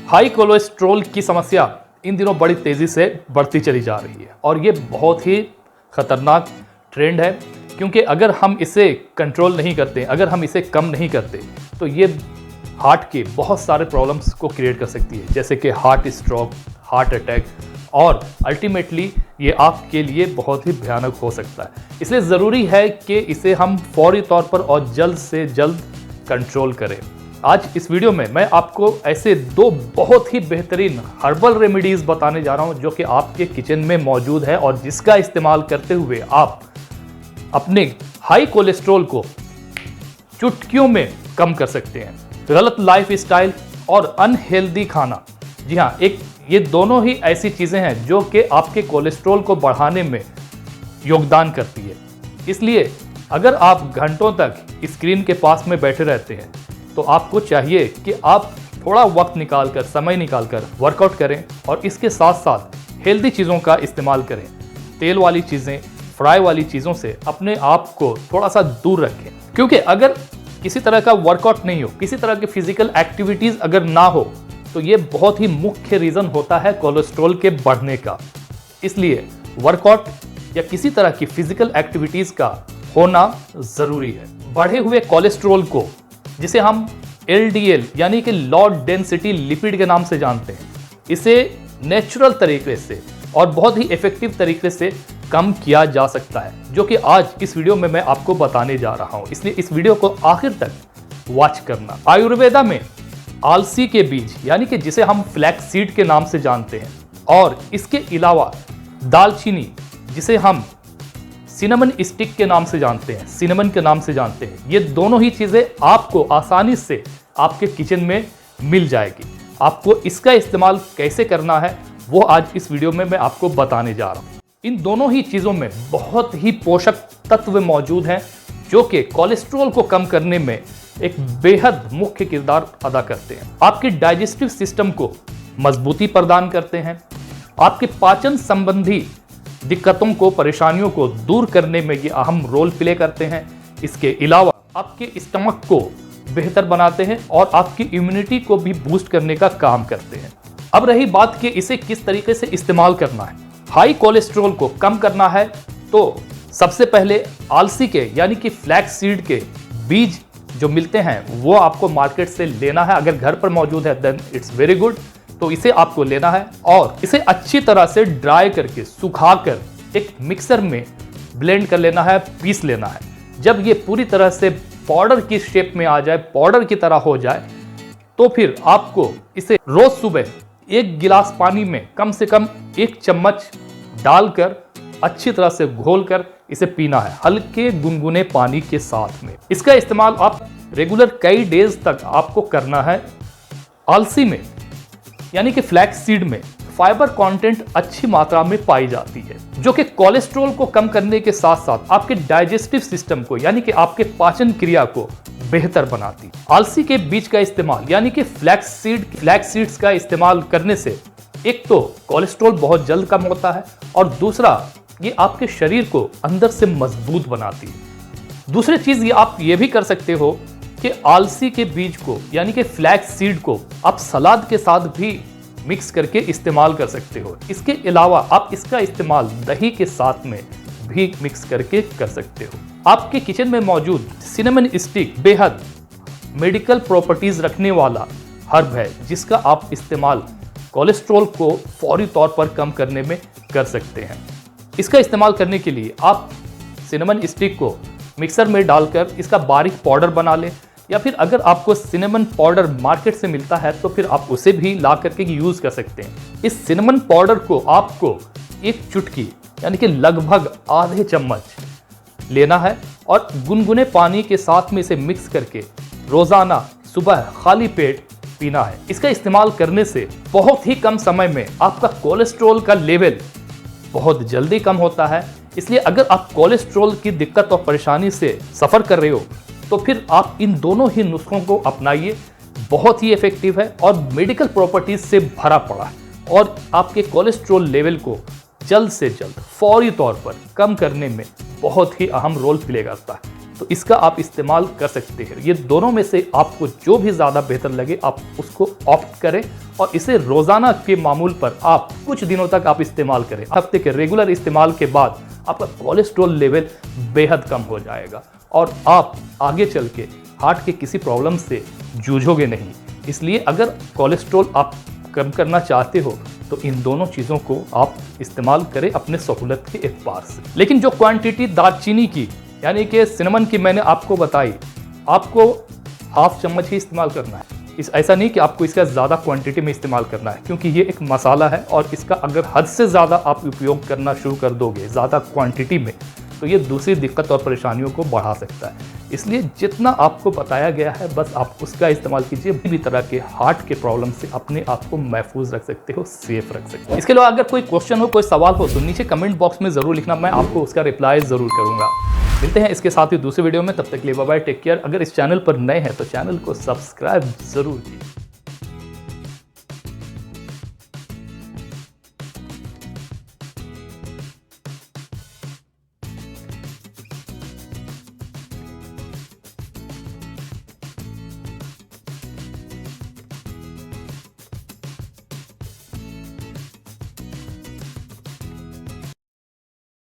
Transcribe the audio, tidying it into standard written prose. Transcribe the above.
High cholesterol की समस्या इन दिनों बड़ी तेज़ी से बढ़ती चली जा रही है और ये बहुत ही खतरनाक ट्रेंड है, क्योंकि अगर हम इसे कंट्रोल नहीं करते, अगर हम इसे कम नहीं करते तो ये हार्ट के बहुत सारे प्रॉब्लम्स को क्रिएट कर सकती है, जैसे कि हार्ट स्ट्रोक, हार्ट अटैक, और अल्टीमेटली ये आपके लिए बहुत ही भयानक हो सकता है। इसलिए ज़रूरी है कि इसे हम फौरी तौर पर और जल्द से जल्द कंट्रोल करें। आज इस वीडियो में मैं आपको ऐसे दो बहुत ही बेहतरीन हर्बल रेमेडीज़ बताने जा रहा हूं जो कि आपके किचन में मौजूद है और जिसका इस्तेमाल करते हुए आप अपने हाई कोलेस्ट्रॉल को चुटकियों में कम कर सकते हैं। गलत लाइफ स्टाइल और अनहेल्दी खाना, जी हाँ, ये दोनों ही ऐसी चीज़ें हैं जो कि आपके कोलेस्ट्रॉल को बढ़ाने में योगदान करती है। इसलिए अगर आप घंटों तक स्क्रीन के पास में बैठे रहते हैं तो आपको चाहिए कि आप थोड़ा वक्त निकालकर, समय निकालकर वर्कआउट करें और इसके साथ साथ हेल्दी चीज़ों का इस्तेमाल करें। तेल वाली चीज़ें, फ्राई वाली चीज़ों से अपने आप को थोड़ा सा दूर रखें, क्योंकि अगर किसी तरह का वर्कआउट नहीं हो, किसी तरह की फिजिकल एक्टिविटीज़ अगर ना हो तो ये बहुत ही मुख्य रीज़न होता है कोलेस्ट्रॉल के बढ़ने का। इसलिए वर्कआउट या किसी तरह की फिजिकल एक्टिविटीज़ का होना ज़रूरी है। बढ़े हुए कोलेस्ट्रॉल को, जिसे हम LDL यानी कि लो डेंसिटी लिपिड के नाम से जानते हैं, इसे नेचुरल तरीके से और बहुत ही इफेक्टिव तरीके से कम किया जा सकता है, जो कि आज इस वीडियो में मैं आपको बताने जा रहा हूं। इसलिए इस वीडियो को आखिर तक वॉच करना। आयुर्वेदा में आलसी के बीज यानी कि जिसे हम फ्लैक्स सीड के नाम से जानते हैं, और इसके अलावा दालचीनी, जिसे हम सिनेमन स्टिक के नाम से जानते हैं, सिनेमन के नाम से जानते हैं, ये दोनों ही चीज़ें आपको आसानी से आपके किचन में मिल जाएगी। आपको इसका इस्तेमाल कैसे करना है वो आज इस वीडियो में मैं आपको बताने जा रहा हूँ। इन दोनों ही चीज़ों में बहुत ही पोषक तत्व मौजूद हैं जो कि कोलेस्ट्रॉल को कम करने में एक बेहद मुख्य किरदार अदा करते हैं। आपके डाइजेस्टिव सिस्टम को मजबूती प्रदान करते हैं, आपके पाचन संबंधी दिक्कतों को, परेशानियों को दूर करने में ये अहम रोल प्ले करते हैं। इसके अलावा आपके स्टमक को बेहतर बनाते हैं और आपकी इम्यूनिटी को भी बूस्ट करने का काम करते हैं। अब रही बात कि इसे किस तरीके से इस्तेमाल करना है। हाई कोलेस्ट्रॉल को कम करना है तो सबसे पहले आलसी के यानी कि फ्लैक्स सीड के बीज जो मिलते हैं वो आपको मार्केट से लेना है। अगर घर पर मौजूद है देन इट्स वेरी गुड, तो इसे आपको लेना है और इसे अच्छी तरह से ड्राई करके, सुखाकर एक मिक्सर में ब्लेंड कर लेना है, पीस लेना है। जब ये पूरी तरह से पाउडर की शेप में आ जाए, पाउडर की तरह हो जाए, तो फिर आपको इसे रोज सुबह 1 गिलास पानी में कम से कम 1 चम्मच डालकर अच्छी तरह से घोलकर इसे पीना है, हल्के गुनगुने पानी के साथ में। इसका इस्तेमाल आप रेगुलर कई डेज तक आपको करना है। आलसी में यानी कि फ्लैक्स सीड में फाइबर कंटेंट अच्छी मात्रा में पाई जाती है, जो कि कोलेस्ट्रॉल को कम करने के साथ साथ आपके डाइजेस्टिव सिस्टम को यानी कि आपके पाचन क्रिया को बेहतर बनाती है। आलसी के बीज का इस्तेमाल यानी कि फ्लैक्स सीड्स का इस्तेमाल करने से एक तो कोलेस्ट्रॉल बहुत जल्द कम होता है और दूसरा ये आपके शरीर को अंदर से मजबूत बनाती है। दूसरी चीज ये आप ये भी कर सकते हो कि आलसी के बीज को यानी कि फ्लैक्स सीड को आप सलाद के साथ भी मिक्स करके इस्तेमाल कर सकते हो। इसके अलावा आप इसका इस्तेमाल दही के साथ में भी मिक्स करके कर सकते हो। आपके किचन में मौजूद सिनेमन स्टिक बेहद मेडिकल प्रॉपर्टीज रखने वाला हर्ब है, जिसका आप इस्तेमाल कोलेस्ट्रॉल को फौरी तौर पर कम करने में कर सकते हैं। इसका इस्तेमाल करने के लिए आप सिनेमन स्टिक को मिक्सर में डालकर इसका बारीक पाउडर बना लें, या फिर अगर आपको सिनेमन पाउडर मार्केट से मिलता है तो फिर आप उसे भी ला करके यूज़ कर सकते हैं। इस सिनेमन पाउडर को आपको 1 चुटकी यानी कि लगभग आधे चम्मच लेना है और गुनगुने पानी के साथ में इसे मिक्स करके रोज़ाना सुबह खाली पेट पीना है। इसका इस्तेमाल करने से बहुत ही कम समय में आपका कोलेस्ट्रॉल का लेवल बहुत जल्दी कम होता है। इसलिए अगर आप कोलेस्ट्रॉल की दिक्कत और परेशानी से सफ़र कर रहे हो तो फिर आप इन दोनों ही नुस्खों को अपनाइए। बहुत ही इफेक्टिव है और मेडिकल प्रॉपर्टीज से भरा पड़ा है और आपके कोलेस्ट्रॉल लेवल को जल्द से जल्द फौरी तौर पर कम करने में बहुत ही अहम रोल प्ले करता है। तो इसका आप इस्तेमाल कर सकते हैं। ये दोनों में से आपको जो भी ज़्यादा बेहतर लगे आप उसको ऑप्ट करें और इसे रोज़ाना के मामूल पर आप कुछ दिनों तक आप इस्तेमाल करें। हफ्ते के रेगुलर इस्तेमाल के बाद आपका कोलेस्ट्रॉल लेवल बेहद कम हो जाएगा और आप आगे चल के हार्ट के किसी प्रॉब्लम से जूझोगे नहीं। इसलिए अगर कोलेस्ट्रॉल आप कम करना चाहते हो तो इन दोनों चीज़ों को आप इस्तेमाल करें अपने सहूलत के एतबार से। लेकिन जो क्वांटिटी दालचीनी की यानी कि सिनेमन की मैंने आपको बताई, आपको हाफ चम्मच ही इस्तेमाल करना है। ऐसा नहीं कि आपको इसका ज़्यादा क्वांटिटी में इस्तेमाल करना है, क्योंकि ये एक मसाला है और इसका अगर हद से ज़्यादा आप उपयोग करना शुरू कर दोगे ज़्यादा क्वांटिटी में तो ये दूसरी दिक्कत और परेशानियों को बढ़ा सकता है। इसलिए जितना आपको बताया गया है बस आप उसका इस्तेमाल कीजिए। भी तरह के हार्ट के प्रॉब्लम से अपने आप को महफूज रख सकते हो, सेफ रख सकते हो। इसके अलावा अगर कोई क्वेश्चन हो, कोई सवाल हो तो नीचे कमेंट बॉक्स में ज़रूर लिखना, मैं आपको उसका रिप्लाई ज़रूर करूँगा। मिलते हैं इसके साथ ही दूसरे वीडियो में, तब तक के लिए बाय बाय, टेक केयर। अगर इस चैनल पर नए हैं तो चैनल को सब्सक्राइब ज़रूर कीजिए।